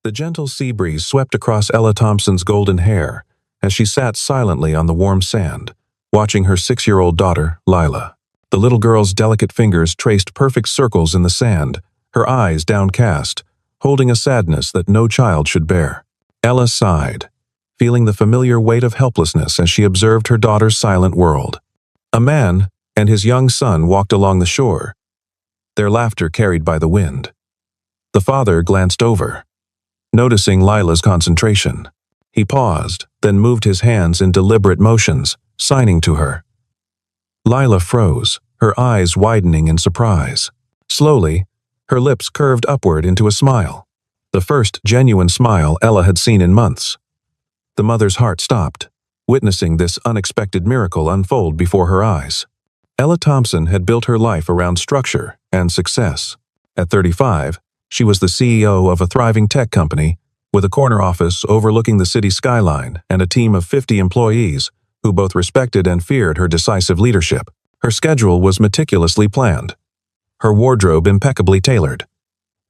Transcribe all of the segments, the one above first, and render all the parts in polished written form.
The gentle sea breeze swept across Ella Thompson's golden hair as she sat silently on the warm sand, watching her 6-year-old daughter, Lila. The little girl's delicate fingers traced perfect circles in the sand, her eyes downcast, holding a sadness that no child should bear. Ella sighed, feeling the familiar weight of helplessness as she observed her daughter's silent world. A man and his young son walked along the shore, their laughter carried by the wind. The father glanced over, noticing Lila's concentration. He paused, then moved his hands in deliberate motions, signing to her. Lila froze, her eyes widening in surprise. Slowly, her lips curved upward into a smile, the first genuine smile Ella had seen in months. The mother's heart stopped, witnessing this unexpected miracle unfold before her eyes. Ella Thompson had built her life around structure and success. At 35, she was the CEO of a thriving tech company, with a corner office overlooking the city skyline and a team of 50 employees who both respected and feared her decisive leadership. Her schedule was meticulously planned, her wardrobe impeccably tailored,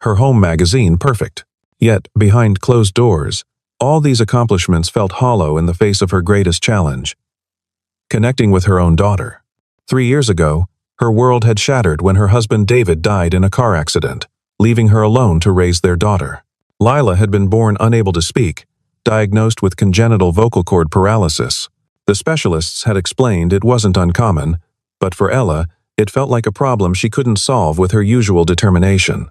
her home magazine perfect. Yet, behind closed doors, all these accomplishments felt hollow in the face of her greatest challenge: connecting with her own daughter. 3 years ago, her world had shattered when her husband David died in a car accident, leaving her alone to raise their daughter. Lila had been born unable to speak, diagnosed with congenital vocal cord paralysis. The specialists had explained it wasn't uncommon, but for Ella, it felt like a problem she couldn't solve with her usual determination.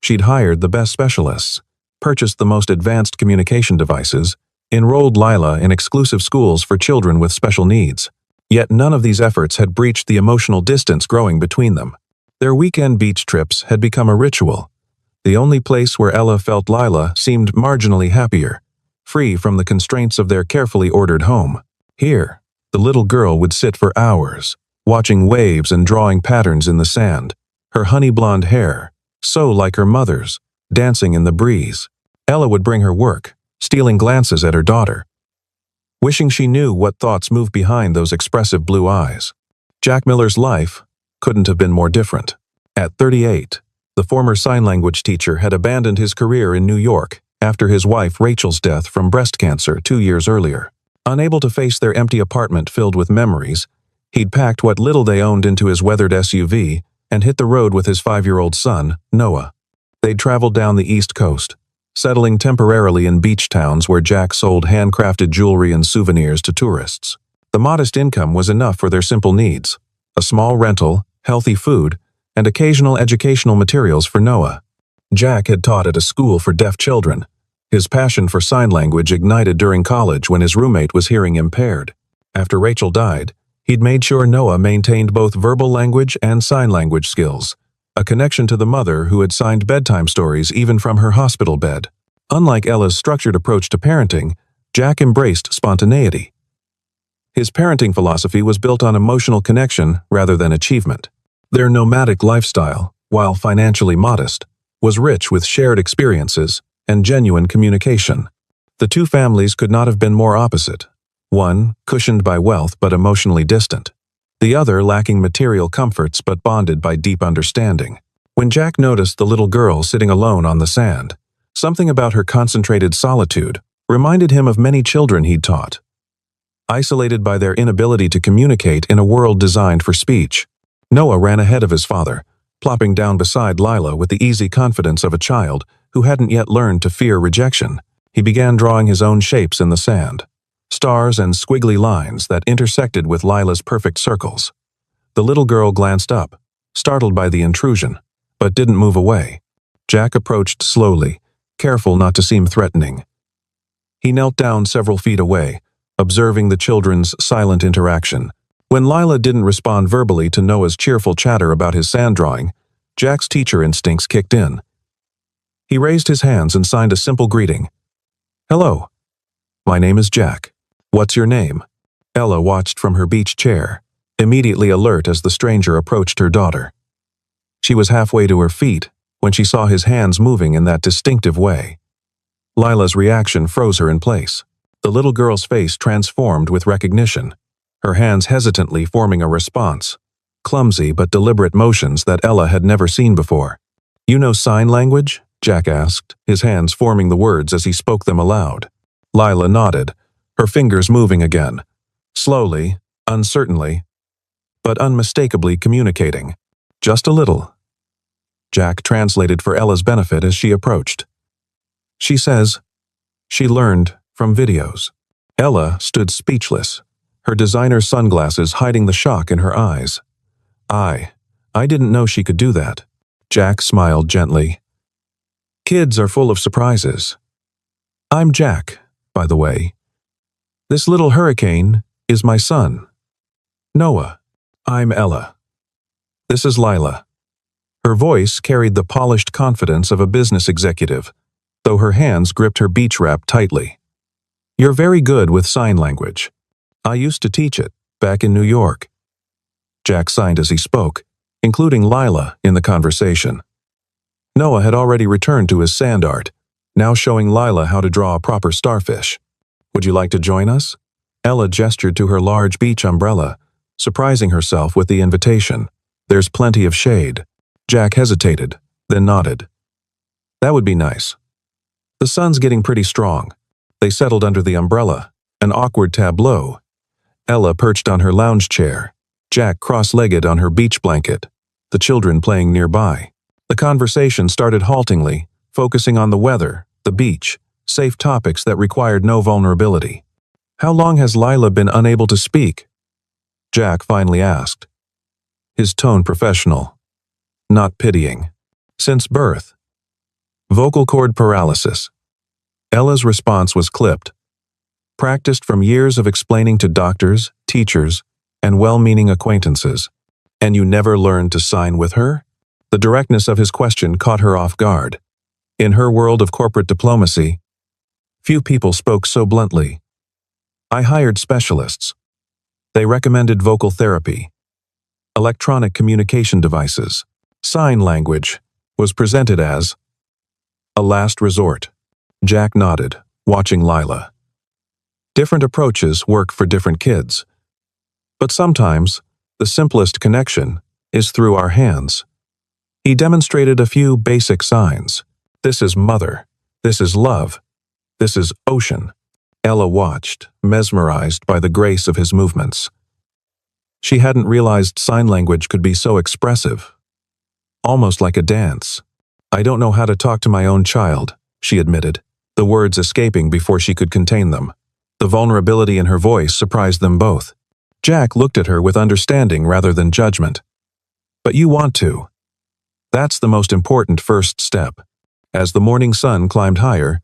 She'd hired the best specialists, purchased the most advanced communication devices, enrolled Lila in exclusive schools for children with special needs. Yet none of these efforts had breached the emotional distance growing between them. Their weekend beach trips had become a ritual, the only place where Ella felt Lila seemed marginally happier, free from the constraints of their carefully ordered home. Here, the little girl would sit for hours, watching waves and drawing patterns in the sand, her honey blonde hair, so like her mother's, dancing in the breeze. Ella would bring her work, stealing glances at her daughter, wishing she knew what thoughts moved behind those expressive blue eyes. Jack Miller's life couldn't have been more different. At 38, the former sign language teacher had abandoned his career in New York after his wife Rachel's death from breast cancer 2 years earlier. Unable to face their empty apartment filled with memories, he'd packed what little they owned into his weathered SUV and hit the road with his 5-year-old son, Noah. They'd traveled down the East Coast, settling temporarily in beach towns where Jack sold handcrafted jewelry and souvenirs to tourists. The modest income was enough for their simple needs: a small rental, healthy food, and occasional educational materials for Noah. Jack had taught at a school for deaf children, his passion for sign language ignited during college when his roommate was hearing impaired. After Rachel died, he'd made sure Noah maintained both verbal language and sign language skills, a connection to the mother who had signed bedtime stories even from her hospital bed. Unlike Ella's structured approach to parenting, Jack embraced spontaneity. His parenting philosophy was built on emotional connection rather than achievement. Their nomadic lifestyle, while financially modest, was rich with shared experiences and genuine communication. The two families could not have been more opposite, one cushioned by wealth but emotionally distant, the other lacking material comforts but bonded by deep understanding. When Jack noticed the little girl sitting alone on the sand, something about her concentrated solitude reminded him of many children he'd taught, isolated by their inability to communicate in a world designed for speech. Noah ran ahead of his father, plopping down beside Lila with the easy confidence of a child who hadn't yet learned to fear rejection. He began drawing his own shapes in the sand, stars and squiggly lines that intersected with Lila's perfect circles. The little girl glanced up, startled by the intrusion, but didn't move away. Jack approached slowly, careful not to seem threatening. He knelt down several feet away, observing the children's silent interaction. When Lila didn't respond verbally to Noah's cheerful chatter about his sand drawing, Jack's teacher instincts kicked in. He raised his hands and signed a simple greeting. "Hello. My name is Jack. What's your name?" Ella watched from her beach chair, immediately alert as the stranger approached her daughter. She was halfway to her feet when she saw his hands moving in that distinctive way. Lila's reaction froze her in place. The little girl's face transformed with recognition, her hands hesitantly forming a response, clumsy but deliberate motions that Ella had never seen before. "You know sign language?" Jack asked, his hands forming the words as he spoke them aloud. Lila nodded, her fingers moving again, slowly, uncertainly, but unmistakably communicating. Just a little. Jack translated for Ella's benefit as she approached. She says, she learned from videos. Ella stood speechless, her designer sunglasses hiding the shock in her eyes. I didn't know she could do that. Jack smiled gently. Kids are full of surprises. I'm Jack, by the way. This little hurricane is my son, Noah. I'm Ella. This is Lila. Her voice carried the polished confidence of a business executive, though her hands gripped her beach wrap tightly. You're very good with sign language. I used to teach it, back in New York. Jack signed as he spoke, including Lila in the conversation. Noah had already returned to his sand art, now showing Lila how to draw a proper starfish. Would you like to join us? Ella gestured to her large beach umbrella, surprising herself with the invitation. There's plenty of shade. Jack hesitated, then nodded. That would be nice. The sun's getting pretty strong. They settled under the umbrella, an awkward tableau. Ella perched on her lounge chair, Jack cross-legged on her beach blanket, the children playing nearby. The conversation started haltingly, focusing on the weather, the beach, safe topics that required no vulnerability. How long has Lila been unable to speak? Jack finally asked, his tone professional, not pitying. Since birth. Vocal cord paralysis. Ella's response was clipped. Practiced from years of explaining to doctors, teachers, and well-meaning acquaintances. And you never learned to sign with her? The directness of his question caught her off guard. In her world of corporate diplomacy, few people spoke so bluntly. I hired specialists. They recommended vocal therapy, electronic communication devices. Sign language was presented as a last resort. Jack nodded, watching Lila. Different approaches work for different kids. But sometimes, the simplest connection is through our hands. He demonstrated a few basic signs. This is mother. This is love. This is ocean. Ella watched, mesmerized by the grace of his movements. She hadn't realized sign language could be so expressive. Almost like a dance. I don't know how to talk to my own child, she admitted, the words escaping before she could contain them. The vulnerability in her voice surprised them both. Jack looked at her with understanding rather than judgment. But you want to. That's the most important first step. As the morning sun climbed higher,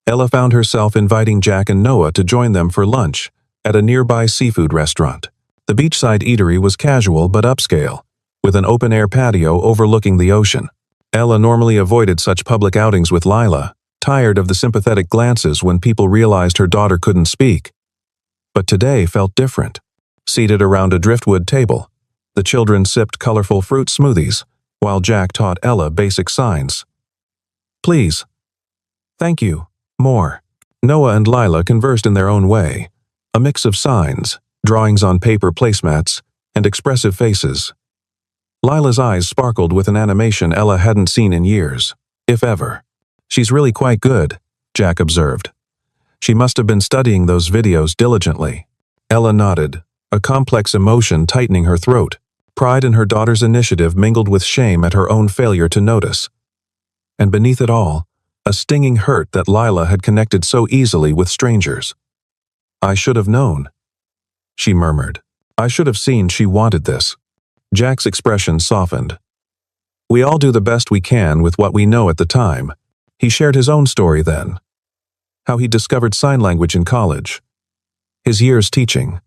Ella found herself inviting Jack and Noah to join them for lunch at a nearby seafood restaurant. The beachside eatery was casual but upscale, with an open-air patio overlooking the ocean. Ella normally avoided such public outings with Lila, tired of the sympathetic glances when people realized her daughter couldn't speak. But today felt different. Seated around a driftwood table, the children sipped colorful fruit smoothies, while Jack taught Ella basic signs. Please. Thank you. More. Noah and Lila conversed in their own way, a mix of signs, drawings on paper placemats, and expressive faces. Lila's eyes sparkled with an animation Ella hadn't seen in years, if ever. She's really quite good, Jack observed. She must have been studying those videos diligently. Ella nodded, a complex emotion tightening her throat. Pride in her daughter's initiative mingled with shame at her own failure to notice. And beneath it all, a stinging hurt that Lila had connected so easily with strangers. I should have known, she murmured. I should have seen she wanted this. Jack's expression softened. We all do the best we can with what we know at the time. He shared his own story then. How he discovered sign language in college. His years teaching.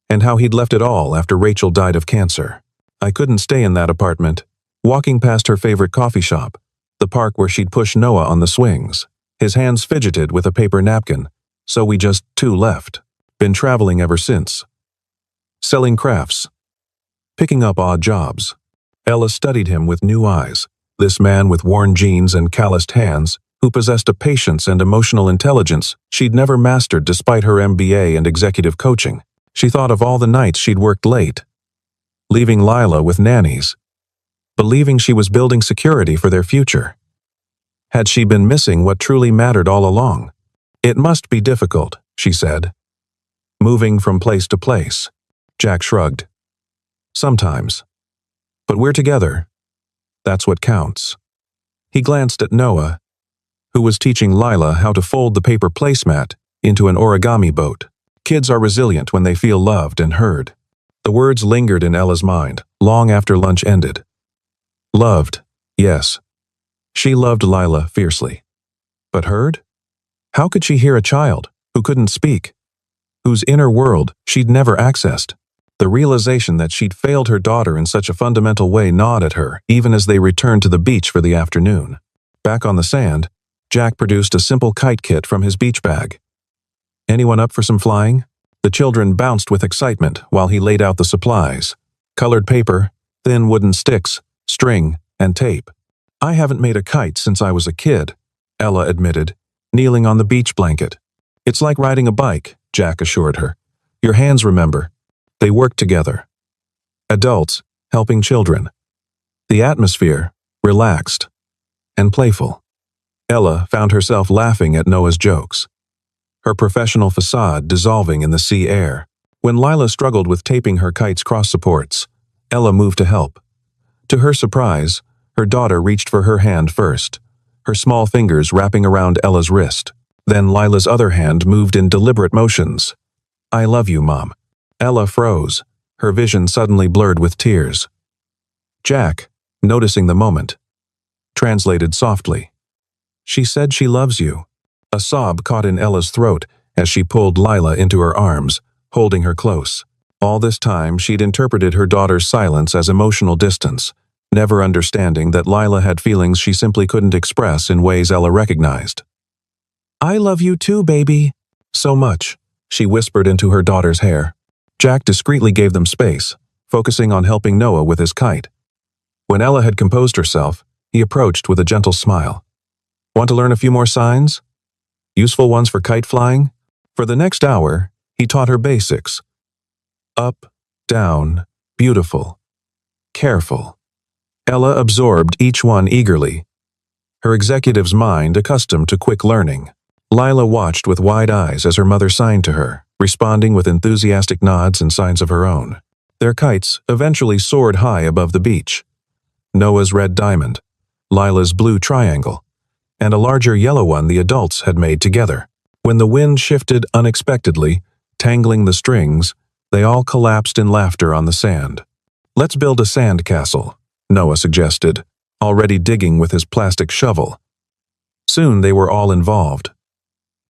And how he'd left it all after Rachel died of cancer. I couldn't stay in that apartment, walking past her favorite coffee shop, the park where she'd push Noah on the swings. His hands fidgeted with a paper napkin, so we just two left. Been traveling ever since. Selling crafts. Picking up odd jobs. Ella studied him with new eyes. This man with worn jeans and calloused hands, who possessed a patience and emotional intelligence she'd never mastered despite her MBA and executive coaching. She thought of all the nights she'd worked late, leaving Lila with nannies, believing she was building security for their future. Had she been missing what truly mattered all along? It must be difficult, she said. Moving from place to place. Jack shrugged. Sometimes. But we're together. That's what counts. He glanced at Noah, who was teaching Lila how to fold the paper placemat into an origami boat. Kids are resilient when they feel loved and heard. The words lingered in Ella's mind, long after lunch ended. Loved, yes. She loved Lila fiercely. But heard? How could she hear a child who couldn't speak, whose inner world she'd never accessed? The realization that she'd failed her daughter in such a fundamental way gnawed at her, even as they returned to the beach for the afternoon. Back on the sand, Jack produced a simple kite kit from his beach bag. Anyone up for some flying? The children bounced with excitement while he laid out the supplies. Colored paper, thin wooden sticks, string, and tape. I haven't made a kite since I was a kid, Ella admitted, kneeling on the beach blanket. It's like riding a bike, Jack assured her. Your hands remember. They worked together. Adults helping children. The atmosphere, relaxed and playful. Ella found herself laughing at Noah's jokes, her professional facade dissolving in the sea air. When Lila struggled with taping her kite's cross supports, Ella moved to help. To her surprise, her daughter reached for her hand first, her small fingers wrapping around Ella's wrist. Then Lila's other hand moved in deliberate motions. I love you, Mom. Ella froze, her vision suddenly blurred with tears. Jack, noticing the moment, translated softly. She said she loves you. A sob caught in Ella's throat as she pulled Lila into her arms, holding her close. All this time, she'd interpreted her daughter's silence as emotional distance, never understanding that Lila had feelings she simply couldn't express in ways Ella recognized. I love you too, baby. So much, she whispered into her daughter's hair. Jack discreetly gave them space, focusing on helping Noah with his kite. When Ella had composed herself, he approached with a gentle smile. Want to learn a few more signs? Useful ones for kite flying? For the next hour, he taught her basics. Up, down, beautiful, careful. Ella absorbed each one eagerly, her executive's mind accustomed to quick learning. Lila watched with wide eyes as her mother signed to her, responding with enthusiastic nods and signs of her own. Their kites eventually soared high above the beach. Noah's red diamond, Lila's blue triangle, and a larger yellow one the adults had made together. When the wind shifted unexpectedly, tangling the strings, they all collapsed in laughter on the sand. Let's build a sand castle, Noah suggested, already digging with his plastic shovel. Soon they were all involved,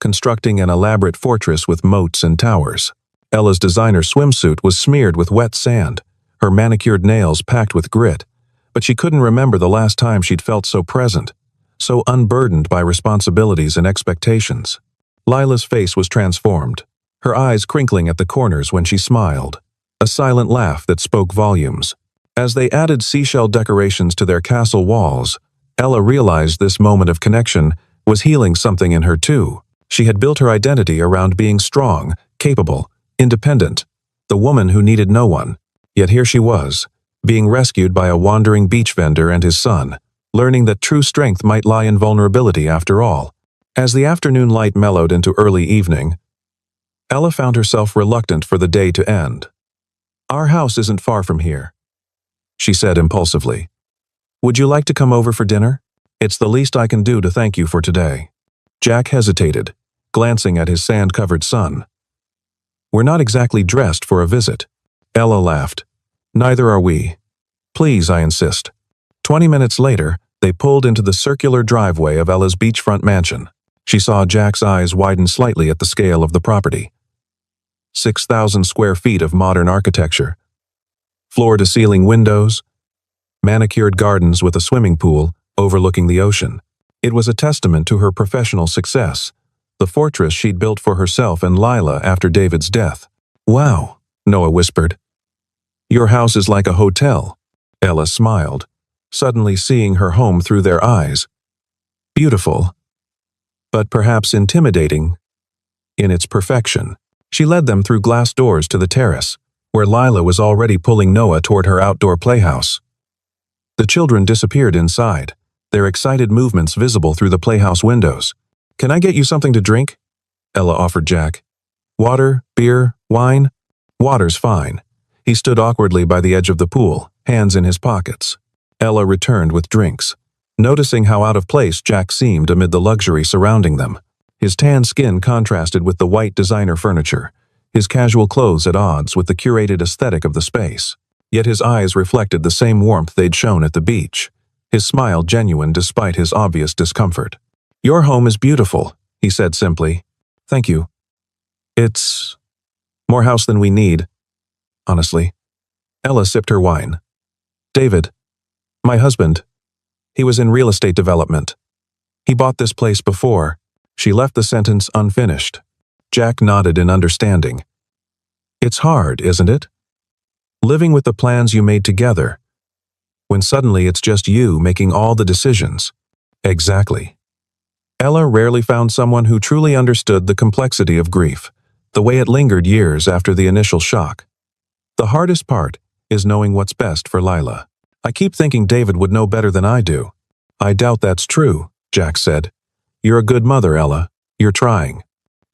constructing an elaborate fortress with moats and towers. Ella's designer swimsuit was smeared with wet sand, her manicured nails packed with grit, but she couldn't remember the last time she'd felt so present, so unburdened by responsibilities and expectations. Lila's face was transformed, her eyes crinkling at the corners when she smiled, a silent laugh that spoke volumes. As they added seashell decorations to their castle walls, Ella realized this moment of connection was healing something in her too. She had built her identity around being strong, capable, independent, the woman who needed no one. Yet here she was, being rescued by a wandering beach vendor and his son, learning that true strength might lie in vulnerability after all. As the afternoon light mellowed into early evening, Ella found herself reluctant for the day to end. Our house isn't far from here, she said impulsively. Would you like to come over for dinner? It's the least I can do to thank you for today. Jack hesitated, glancing at his sand-covered son. We're not exactly dressed for a visit. Ella laughed. Neither are we. Please, I insist. 20 minutes later, they pulled into the circular driveway of Ella's beachfront mansion. She saw Jack's eyes widen slightly at the scale of the property. 6,000 square feet of modern architecture. Floor-to-ceiling windows, manicured gardens with a swimming pool overlooking the ocean. It was a testament to her professional success, the fortress she'd built for herself and Lila after David's death. Wow, Noah whispered. Your house is like a hotel. Ella smiled, suddenly seeing her home through their eyes. Beautiful, but perhaps intimidating in its perfection. She led them through glass doors to the terrace, where Lila was already pulling Noah toward her outdoor playhouse. The children disappeared inside, their excited movements visible through the playhouse windows. "Can I get you something to drink?" Ella offered Jack. "Water, beer, wine?" "Water's fine." He stood awkwardly by the edge of the pool, hands in his pockets. Ella returned with drinks, noticing how out of place Jack seemed amid the luxury surrounding them. His tan skin contrasted with the white designer furniture, his casual clothes at odds with the curated aesthetic of the space. Yet his eyes reflected the same warmth they'd shown at the beach, his smile genuine despite his obvious discomfort. "Your home is beautiful," he said simply. "Thank you. It's more house than we need, honestly." Ella sipped her wine. "David, my husband, he was in real estate development. He bought this place before." She left the sentence unfinished. Jack nodded in understanding. "It's hard, isn't it? Living with the plans you made together, when suddenly it's just you making all the decisions." Exactly. Ella rarely found someone who truly understood the complexity of grief, the way it lingered years after the initial shock. "The hardest part is knowing what's best for Lila. I keep thinking David would know better than I do." "I doubt that's true," Jack said. "You're a good mother, Ella. You're trying."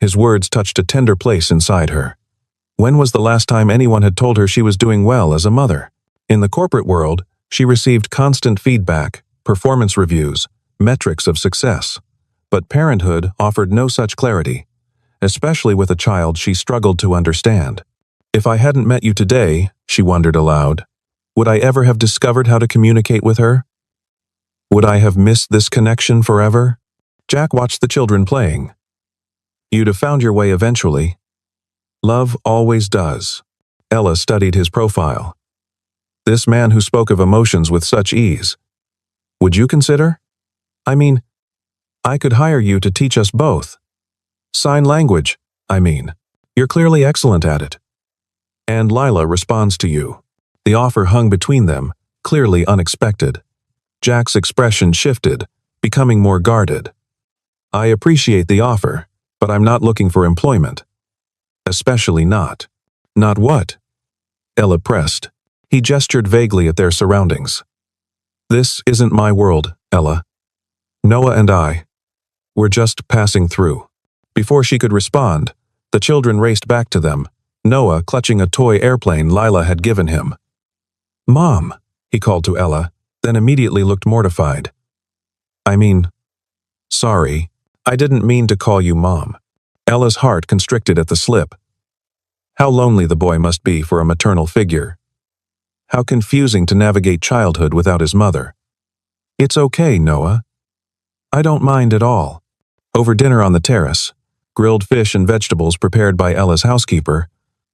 His words touched a tender place inside her. When was the last time anyone had told her she was doing well as a mother? In the corporate world, she received constant feedback, performance reviews, metrics of success. But parenthood offered no such clarity, especially with a child she struggled to understand. "If I hadn't met you today," she wondered aloud, "would I ever have discovered how to communicate with her? Would I have missed this connection forever?" Jack watched the children playing. "You'd have found your way eventually. Love always does." Ella studied his profile. This man who spoke of emotions with such ease. "Would you consider? I mean, I could hire you to teach us both. Sign language, I mean. You're clearly excellent at it." And Lila responds to you. The offer hung between them, clearly unexpected. Jack's expression shifted, becoming more guarded. "I appreciate the offer, but I'm not looking for employment. Especially not." "Not what?" Ella pressed. He gestured vaguely at their surroundings. "This isn't my world, Ella. Noah and I, we're just passing through." Before she could respond, the children raced back to them, Noah clutching a toy airplane Lila had given him. "Mom," he called to Ella, then immediately looked mortified. "I mean, sorry, I didn't mean to call you Mom." Ella's heart constricted at the slip. How lonely the boy must be for a maternal figure. How confusing to navigate childhood without his mother. "It's okay, Noah. I don't mind at all." Over dinner on the terrace, grilled fish and vegetables prepared by Ella's housekeeper,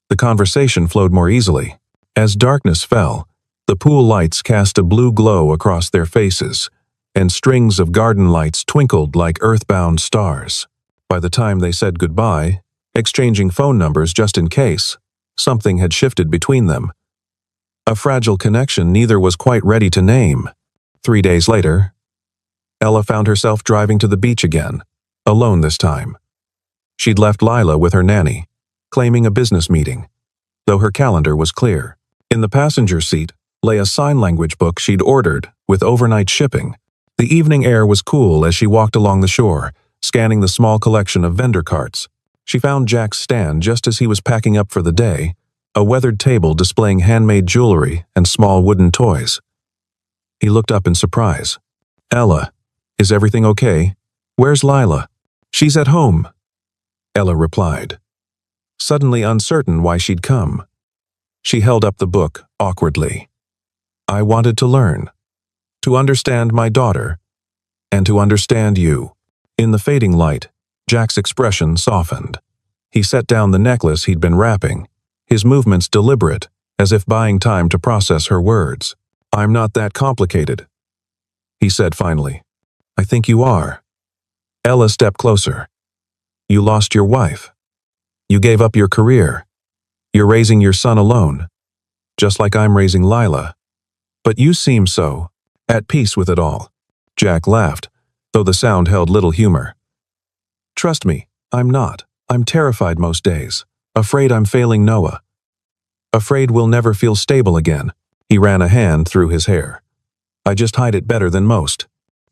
the conversation flowed more easily. As darkness fell, the pool lights cast a blue glow across their faces, and strings of garden lights twinkled like earthbound stars. By the time they said goodbye, exchanging phone numbers just in case, something had shifted between them. A fragile connection neither was quite ready to name. 3 days later, Ella found herself driving to the beach again, alone this time. She'd left Lila with her nanny, claiming a business meeting, though her calendar was clear. In the passenger seat lay a sign language book she'd ordered with overnight shipping. The evening air was cool as she walked along the shore, scanning the small collection of vendor carts. She found Jack's stand just as he was packing up for the day, a weathered table displaying handmade jewelry and small wooden toys. He looked up in surprise. "Ella, is everything okay? Where's Lila?" "She's at home," Ella replied, suddenly uncertain why she'd come. She held up the book awkwardly. "I wanted to learn, to understand my daughter, and to understand you." In the fading light, Jack's expression softened. He set down the necklace he'd been wrapping, his movements deliberate, as if buying time to process her words. "I'm not that complicated," he said finally. "I think you are." Ella stepped closer. "You lost your wife. You gave up your career. You're raising your son alone, just like I'm raising Lila. But you seem so at peace with it all." Jack laughed, though the sound held little humor. "Trust me, I'm not. I'm terrified most days, afraid I'm failing Noah. Afraid we'll never feel stable again." He ran a hand through his hair. "I just hide it better than most."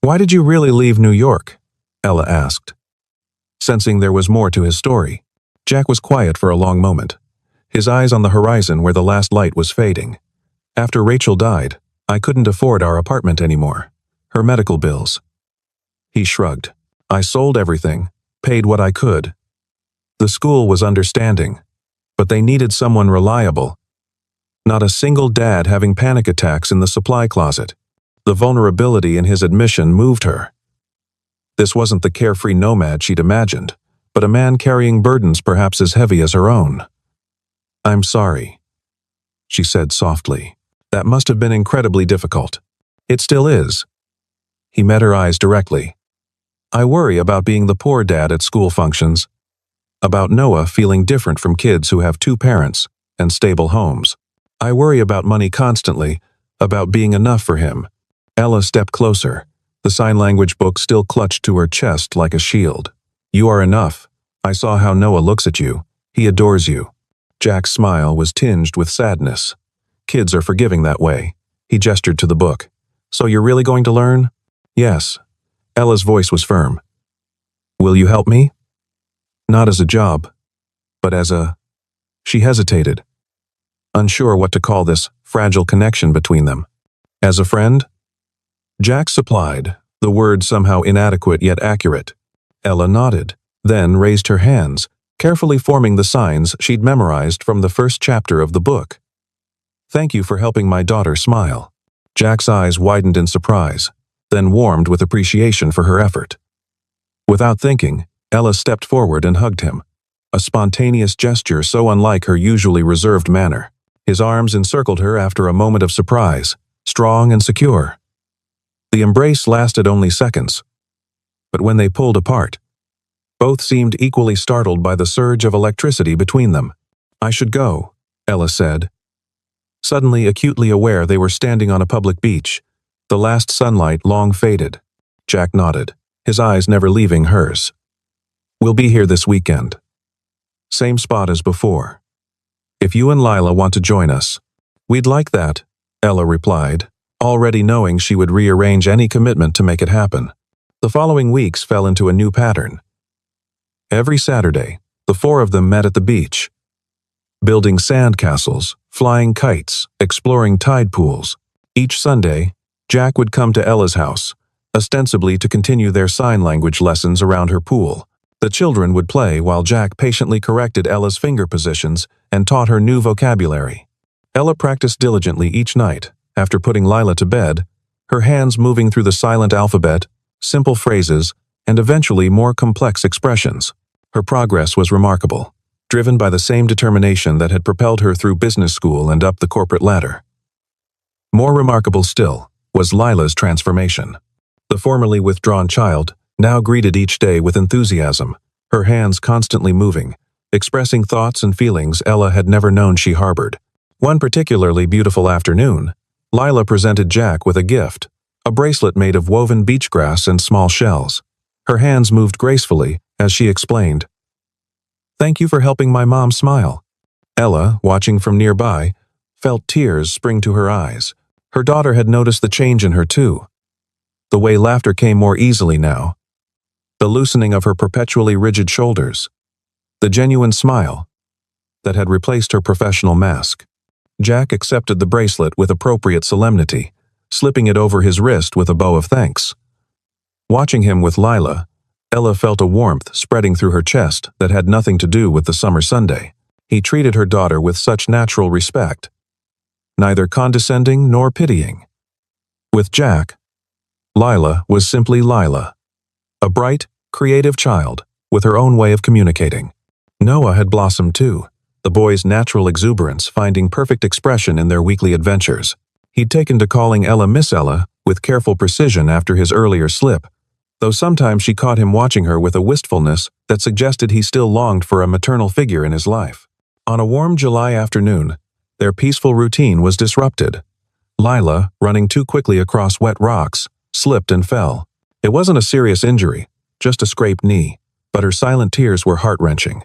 Why did you really leave New York? Ella asked, sensing there was more to his story. Jack was quiet for a long moment, his eyes on the horizon where the last light was fading. After Rachel died, I couldn't afford our apartment anymore. Her medical bills. He shrugged. I sold everything, paid what I could. The school was understanding, but they needed someone reliable. Not a single dad having panic attacks in the supply closet. The vulnerability in his admission moved her. This wasn't the carefree nomad she'd imagined, but a man carrying burdens perhaps as heavy as her own. I'm sorry, she said softly. That must have been incredibly difficult. It still is. He met her eyes directly. I worry about being the poor dad at school functions. About Noah feeling different from kids who have two parents and stable homes. I worry about money constantly, about being enough for him. Ella stepped closer, the sign language book still clutched to her chest like a shield. You are enough. I saw how Noah looks at you. He adores you. Jack's smile was tinged with sadness. Kids are forgiving that way. He gestured to the book. So you're really going to learn? Yes. Ella's voice was firm. Will you help me? Not as a job, but as a... She hesitated, unsure what to call this fragile connection between them. As a friend? Jack supplied, the word somehow inadequate yet accurate. Ella nodded, then raised her hands, carefully forming the signs she'd memorized from the first chapter of the book. Thank you for helping my daughter smile. Jack's eyes widened in surprise, then warmed with appreciation for her effort. Without thinking, Ella stepped forward and hugged him, a spontaneous gesture so unlike her usually reserved manner. His arms encircled her after a moment of surprise, strong and secure. The embrace lasted only seconds, but when they pulled apart, both seemed equally startled by the surge of electricity between them. I should go, Ella said, suddenly acutely aware they were standing on a public beach, the last sunlight long faded. Jack nodded, his eyes never leaving hers. We'll be here this weekend. Same spot as before. If you and Lila want to join us, we'd like that, Ella replied, already knowing she would rearrange any commitment to make it happen. The following weeks fell into a new pattern. Every Saturday, the four of them met at the beach, building sand castles, flying kites, exploring tide pools. Each Sunday, Jack would come to Ella's house, ostensibly to continue their sign language lessons around her pool. The children would play while Jack patiently corrected Ella's finger positions and taught her new vocabulary. Ella practiced diligently each night, after putting Lila to bed, her hands moving through the silent alphabet, simple phrases, and eventually more complex expressions. Her progress was remarkable, driven by the same determination that had propelled her through business school and up the corporate ladder. More remarkable still was Lila's transformation. The formerly withdrawn child now greeted each day with enthusiasm, her hands constantly moving, expressing thoughts and feelings Ella had never known she harbored. One particularly beautiful afternoon, Lila presented Jack with a gift, a bracelet made of woven beach grass and small shells. Her hands moved gracefully as she explained, "Thank you for helping my mom smile." Ella, watching from nearby, felt tears spring to her eyes. Her daughter had noticed the change in her too. The way laughter came more easily now, the loosening of her perpetually rigid shoulders, the genuine smile that had replaced her professional mask. Jack accepted the bracelet with appropriate solemnity, slipping it over his wrist with a bow of thanks. Watching him with Lila, Ella felt a warmth spreading through her chest that had nothing to do with the summer Sunday. He treated her daughter with such natural respect, neither condescending nor pitying. With Jack, Lila was simply Lila, a bright, creative child with her own way of communicating. Noah had blossomed too, the boy's natural exuberance finding perfect expression in their weekly adventures. He'd taken to calling Ella Miss Ella with careful precision after his earlier slip, though sometimes she caught him watching her with a wistfulness that suggested he still longed for a maternal figure in his life. On a warm July afternoon, their peaceful routine was disrupted. Lila, running too quickly across wet rocks, slipped and fell. It wasn't a serious injury, just a scraped knee, but her silent tears were heart-wrenching.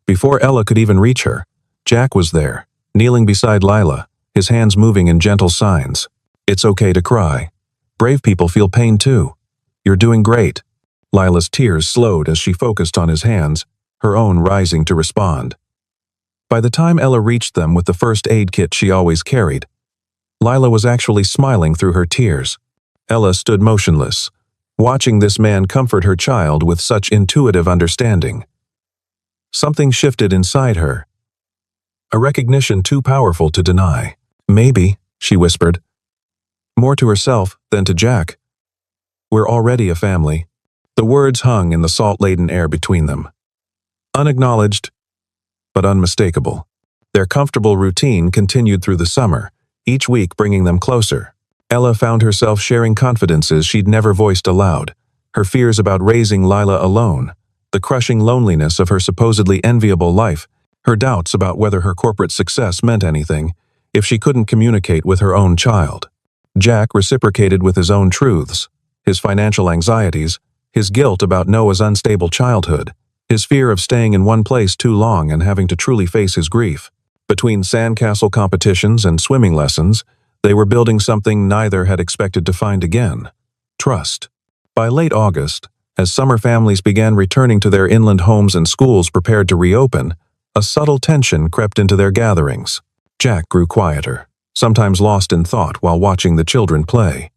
Before Ella could even reach her, Jack was there, kneeling beside Lila, his hands moving in gentle signs. It's okay to cry. Brave people feel pain too. You're doing great. Lila's tears slowed as she focused on his hands, her own rising to respond. By the time Ella reached them with the first aid kit she always carried, Lila was actually smiling through her tears. Ella stood motionless, watching this man comfort her child with such intuitive understanding. Something shifted inside her, a recognition too powerful to deny. Maybe, she whispered, more to herself than to Jack. We're already a family. The words hung in the salt-laden air between them. Unacknowledged, but unmistakable. Their comfortable routine continued through the summer, each week bringing them closer. Ella found herself sharing confidences she'd never voiced aloud, her fears about raising Lila alone, the crushing loneliness of her supposedly enviable life, her doubts about whether her corporate success meant anything if she couldn't communicate with her own child. Jack reciprocated with his own truths, his financial anxieties, his guilt about Noah's unstable childhood, his fear of staying in one place too long and having to truly face his grief. Between sandcastle competitions and swimming lessons, they were building something neither had expected to find again: trust. By late August, as summer families began returning to their inland homes and schools prepared to reopen, a subtle tension crept into their gatherings. Jack grew quieter, sometimes lost in thought while watching the children play.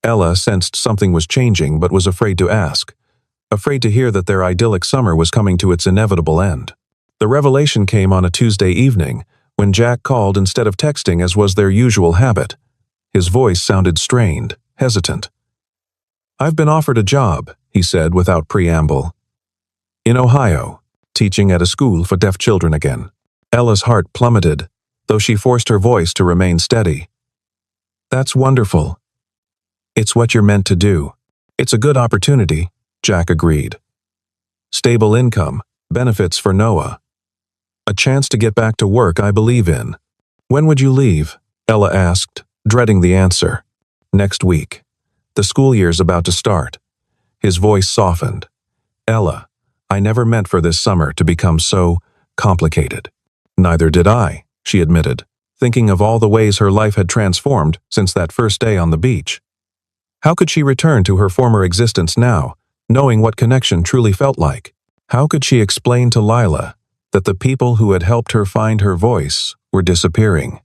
Ella sensed something was changing but was afraid to ask, afraid to hear that their idyllic summer was coming to its inevitable end. The revelation came on a Tuesday evening, when Jack called instead of texting as was their usual habit. His voice sounded strained, hesitant. "I've been offered a job," he said without preamble. "In Ohio, teaching at a school for deaf children again." Ella's heart plummeted, though she forced her voice to remain steady. "That's wonderful. It's what you're meant to do." "It's a good opportunity," Jack agreed. "Stable income, benefits for Noah. A chance to get back to work I believe in." "When would you leave?" Ella asked, dreading the answer. "Next week. The school year's about to start." His voice softened. "Ella, I never meant for this summer to become so complicated." "Neither did I," she admitted, thinking of all the ways her life had transformed since that first day on the beach. How could she return to her former existence now, knowing what connection truly felt like? How could she explain to Lila that the people who had helped her find her voice were disappearing?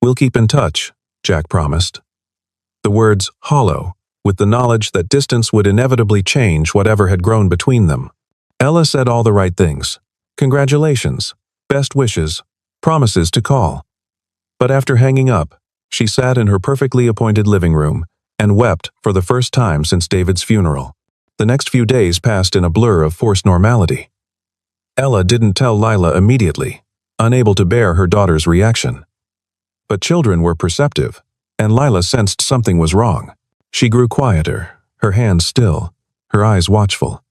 "We'll keep in touch," Jack promised. The words hollow, with the knowledge that distance would inevitably change whatever had grown between them. Ella said all the right things. Congratulations, best wishes, promises to call. But after hanging up, she sat in her perfectly appointed living room and wept for the first time since David's funeral. The next few days passed in a blur of forced normality. Ella didn't tell Lila immediately, unable to bear her daughter's reaction. But children were perceptive, and Lila sensed something was wrong. She grew quieter, her hands still, her eyes watchful.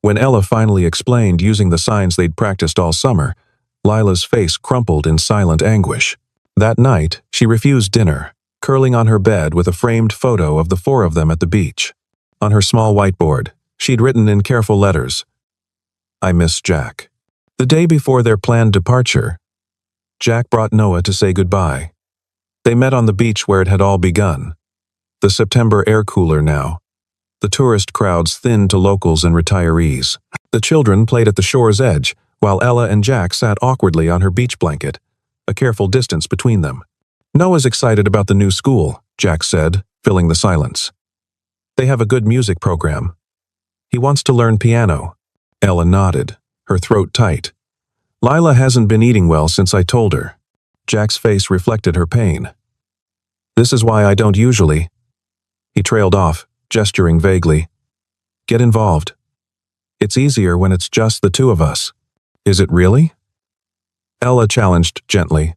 When Ella finally explained using the signs they'd practiced all summer, Lila's face crumpled in silent anguish. That night, she refused dinner, curling on her bed with a framed photo of the four of them at the beach. On her small whiteboard, she'd written in careful letters, "I miss Jack." The day before their planned departure, Jack brought Noah to say goodbye. They met on the beach where it had all begun. The September air cooler now. The tourist crowds thinned to locals and retirees. The children played at the shore's edge, while Ella and Jack sat awkwardly on her beach blanket, a careful distance between them. "Noah's excited about the new school," Jack said, filling the silence. "They have a good music program. He wants to learn piano." Ella nodded, her throat tight. "Lila hasn't been eating well since I told her." Jack's face reflected her pain. "This is why I don't usually—" He trailed off, gesturing vaguely. "Get involved. It's easier when it's just the two of us." "Is it really?" Ella challenged gently.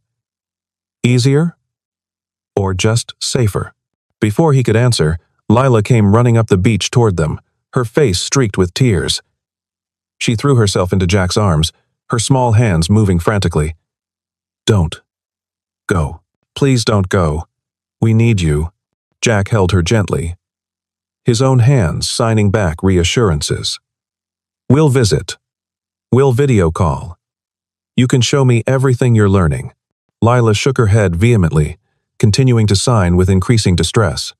"Easier? Or just safer?" Before he could answer, Lila came running up the beach toward them, her face streaked with tears. She threw herself into Jack's arms, her small hands moving frantically. "Don't go. Please don't go. We need you." Jack held her gently, his own hands signing back reassurances. "We'll visit. We'll video call. You can show me everything you're learning." Lila shook her head vehemently, continuing to sign with increasing distress.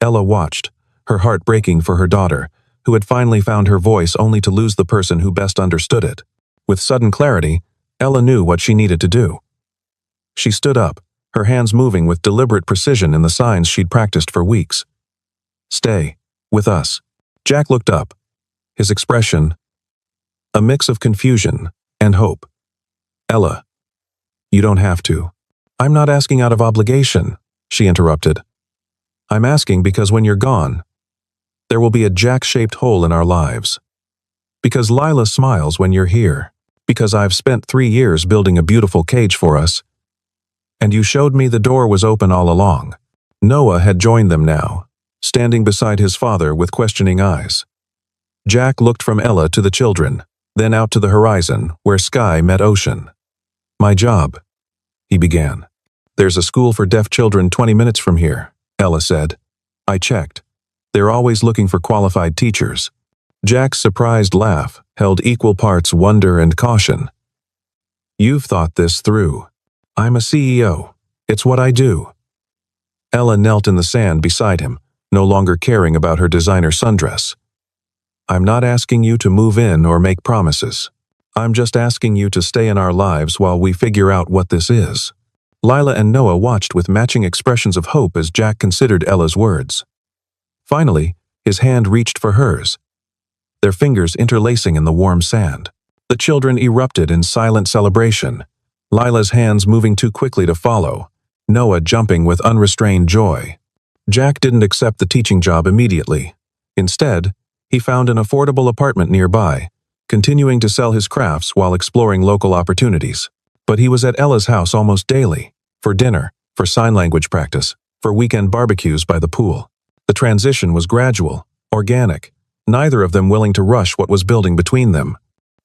Ella watched, her heart breaking for her daughter, who had finally found her voice only to lose the person who best understood it. With sudden clarity, Ella knew what she needed to do. She stood up, her hands moving with deliberate precision in the signs she'd practiced for weeks. "Stay with us." Jack looked up, his expression a mix of confusion and hope. "Ella, you don't have to." "I'm not asking out of obligation," she interrupted. "I'm asking because when you're gone, there will be a Jack-shaped hole in our lives. Because Lila smiles when you're here. Because I've spent 3 years building a beautiful cage for us. And you showed me the door was open all along." Noah had joined them now, standing beside his father with questioning eyes. Jack looked from Ella to the children, then out to the horizon, where sky met ocean. "My job," he began. "There's a school for deaf children 20 minutes from here," Ella said. "I checked. They're always looking for qualified teachers." Jack's surprised laugh held equal parts wonder and caution. "You've thought this through. I'm a CEO. It's what I do." Ella knelt in the sand beside him, no longer caring about her designer sundress. "I'm not asking you to move in or make promises. I'm just asking you to stay in our lives while we figure out what this is." Lila and Noah watched with matching expressions of hope as Jack considered Ella's words. Finally, his hand reached for hers, their fingers interlacing in the warm sand. The children erupted in silent celebration, Lila's hands moving too quickly to follow, Noah jumping with unrestrained joy. Jack didn't accept the teaching job immediately. Instead, he found an affordable apartment nearby, continuing to sell his crafts while exploring local opportunities. But he was at Ella's house almost daily, for dinner, for sign language practice, for weekend barbecues by the pool. The transition was gradual, organic, neither of them willing to rush what was building between them.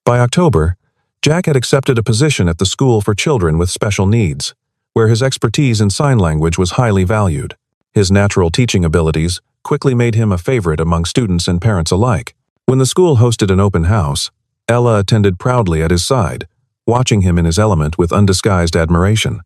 By October, Jack had accepted a position at the school for children with special needs, where his expertise in sign language was highly valued. His natural teaching abilities quickly made him a favorite among students and parents alike. When the school hosted an open house, Ella attended proudly at his side, watching him in his element with undisguised admiration.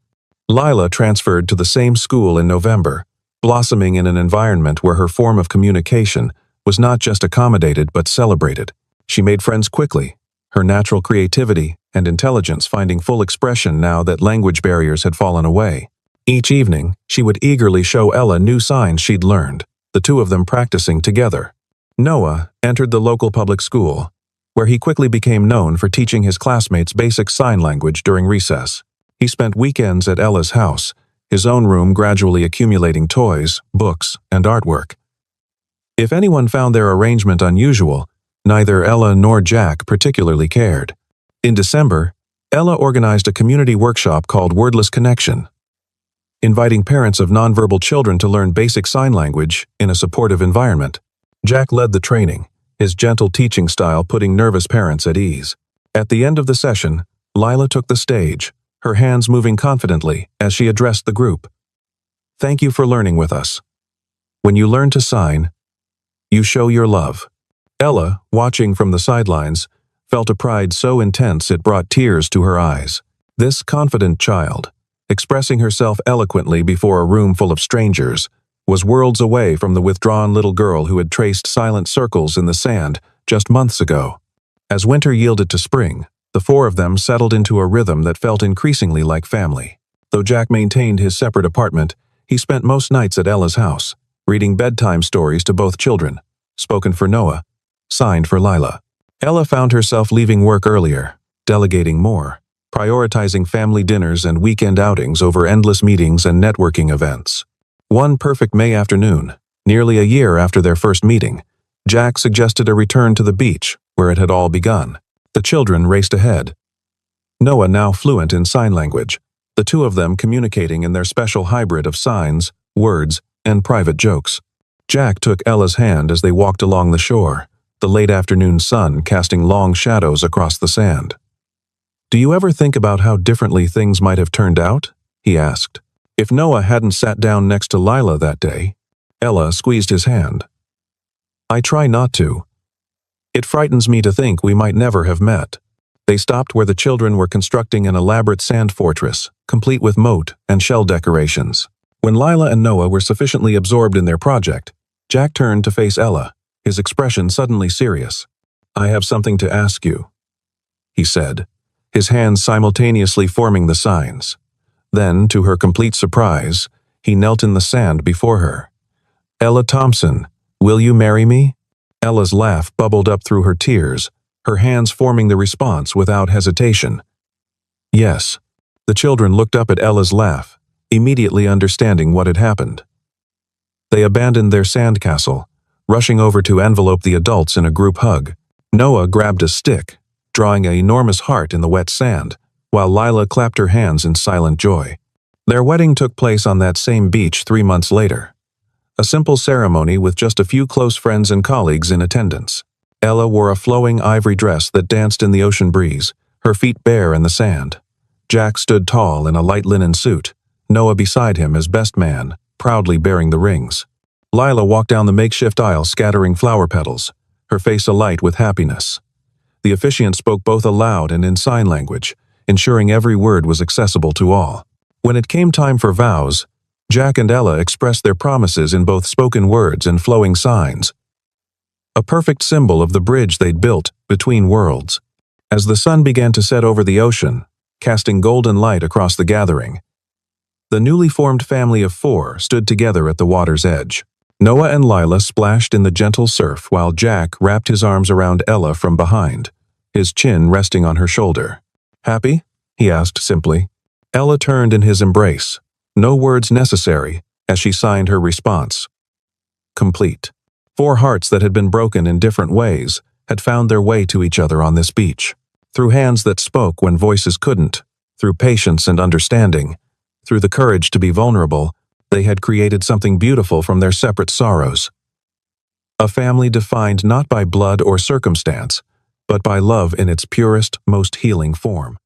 Lila transferred to the same school in November, blossoming in an environment where her form of communication was not just accommodated but celebrated. She made friends quickly, her natural creativity and intelligence finding full expression now that language barriers had fallen away. Each evening, she would eagerly show Ella new signs she'd learned, the two of them practicing together. Noah entered the local public school, where he quickly became known for teaching his classmates basic sign language during recess. He spent weekends at Ella's house, his own room gradually accumulating toys, books, and artwork. If anyone found their arrangement unusual, neither Ella nor Jack particularly cared. In December, Ella organized a community workshop called Wordless Connection, inviting parents of nonverbal children to learn basic sign language in a supportive environment. Jack led the training, his gentle teaching style putting nervous parents at ease. At the end of the session, Lila took the stage, her hands moving confidently as she addressed the group. "Thank you for learning with us. When you learn to sign, you show your love." Ella, watching from the sidelines, felt a pride so intense it brought tears to her eyes. This confident child, expressing herself eloquently before a room full of strangers, was worlds away from the withdrawn little girl who had traced silent circles in the sand just months ago. As winter yielded to spring, the four of them settled into a rhythm that felt increasingly like family. Though Jack maintained his separate apartment, he spent most nights at Ella's house, reading bedtime stories to both children, spoken for Noah, signed for Lila. Ella found herself leaving work earlier, delegating more, prioritizing family dinners and weekend outings over endless meetings and networking events. One perfect May afternoon, nearly a year after their first meeting, Jack suggested a return to the beach, where it had all begun. The children raced ahead. Noah now fluent in sign language, the two of them communicating in their special hybrid of signs, words, and private jokes. Jack took Ella's hand as they walked along the shore, the late afternoon sun casting long shadows across the sand. "Do you ever think about how differently things might have turned out?" he asked. If Noah hadn't sat down next to Lila that day, Ella squeezed his hand. "I try not to. It frightens me to think we might never have met." They stopped where the children were constructing an elaborate sand fortress, complete with moat and shell decorations. When Lila and Noah were sufficiently absorbed in their project, Jack turned to face Ella, his expression suddenly serious. "I have something to ask you," he said, his hands simultaneously forming the signs. Then, to her complete surprise, he knelt in the sand before her. "Ella Thompson, will you marry me?" Ella's laugh bubbled up through her tears, her hands forming the response without hesitation. "Yes." The children looked up at Ella's laugh, immediately understanding what had happened. They abandoned their sandcastle, rushing over to envelope the adults in a group hug. Noah grabbed a stick, drawing an enormous heart in the wet sand, while Lila clapped her hands in silent joy. Their wedding took place on that same beach 3 months later. A simple ceremony with just a few close friends and colleagues in attendance. Ella wore a flowing ivory dress that danced in the ocean breeze, her feet bare in the sand. Jack stood tall in a light linen suit, Noah beside him as best man, proudly bearing the rings. Lila walked down the makeshift aisle scattering flower petals, her face alight with happiness. The officiant spoke both aloud and in sign language, ensuring every word was accessible to all. When it came time for vows, Jack and Ella expressed their promises in both spoken words and flowing signs, a perfect symbol of the bridge they'd built between worlds. As the sun began to set over the ocean, casting golden light across the gathering, the newly formed family of 4 stood together at the water's edge. Noah and Lila splashed in the gentle surf while Jack wrapped his arms around Ella from behind, his chin resting on her shoulder. "Happy?" he asked simply. Ella turned in his embrace, no words necessary, as she signed her response. Complete. 4 hearts that had been broken in different ways had found their way to each other on this beach. Through hands that spoke when voices couldn't, through patience and understanding, through the courage to be vulnerable, they had created something beautiful from their separate sorrows. A family defined not by blood or circumstance, but by love in its purest, most healing form.